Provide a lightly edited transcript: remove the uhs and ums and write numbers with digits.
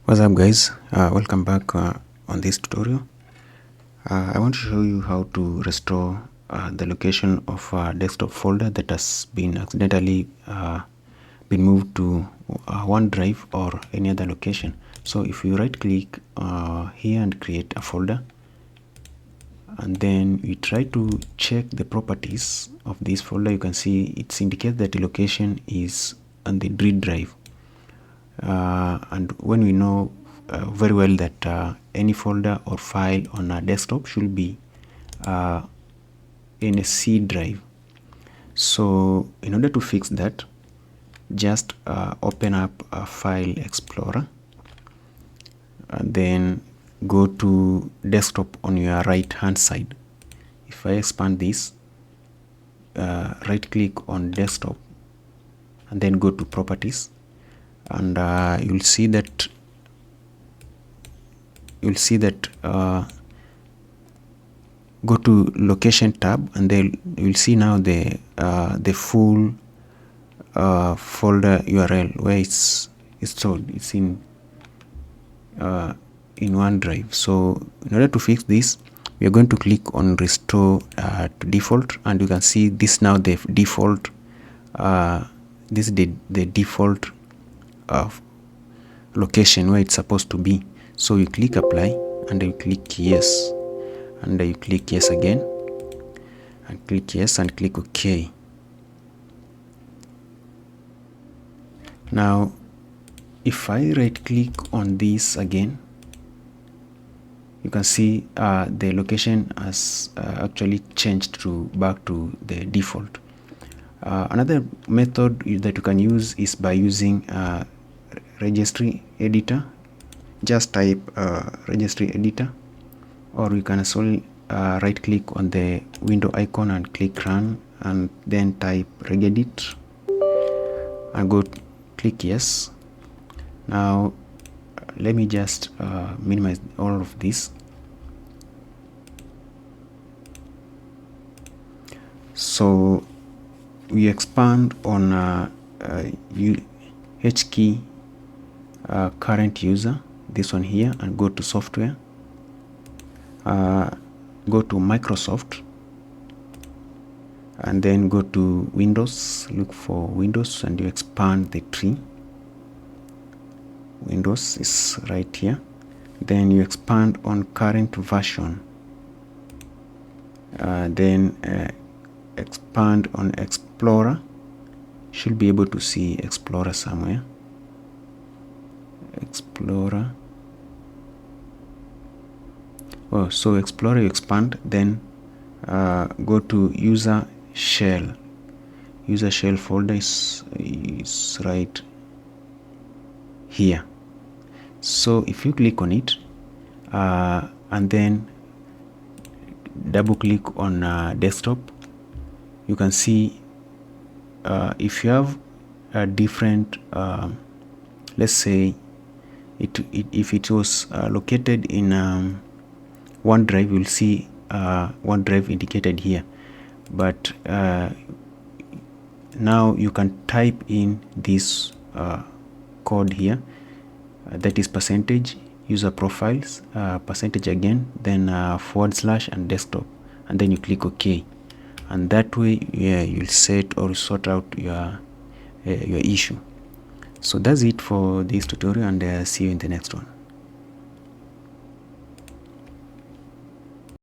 What's up guys, welcome back on this tutorial. I want to show you how to restore the location of a desktop folder that has been accidentally been moved to OneDrive or any other location. So if you right click here and create a folder, and then you try to check the properties of this folder, you can see it indicates that the location is on the D drive. And when we know very well that any folder or file on a desktop should be in a C drive. So in order to fix that, just open up a file explorer and then go to desktop on your right hand side. If I expand this, right click on desktop and then go to properties, and you'll see that go to location tab, and then you'll see now the full folder URL where it's stored. It's in OneDrive. So in order to fix this, we are going to click on restore to default, and you can see this now the default this is the default location where it's supposed to be. So you click apply and you click yes, and you click yes again and click yes and click OK. Now if I right click on this again, you can see the location has actually changed back to the default. Another method that you can use is by using registry editor. Just type registry editor, or you can also right click on the window icon and click run, and then type regedit and go click yes. Now let me just minimize all of this. So we expand on H key current user, this one here, and go to software, go to Microsoft, and then go to Windows, look for Windows, and you expand the tree. Windows is right here. Then you expand on current version, then expand on Explorer. Should be able to see Explorer somewhere. Explorer. Oh, so Explorer you expand, then go to user shell. User shell folder is right here. So if you click on it and then double click on desktop, you can see if you have a different let's say if it was located in OneDrive, you'll see OneDrive indicated here, but now you can type in this code here, that is percentage user profiles, percentage again, then / and desktop, and then you click OK, and that way you'll set or sort out your issue. So that's it for this tutorial, and see you in the next one.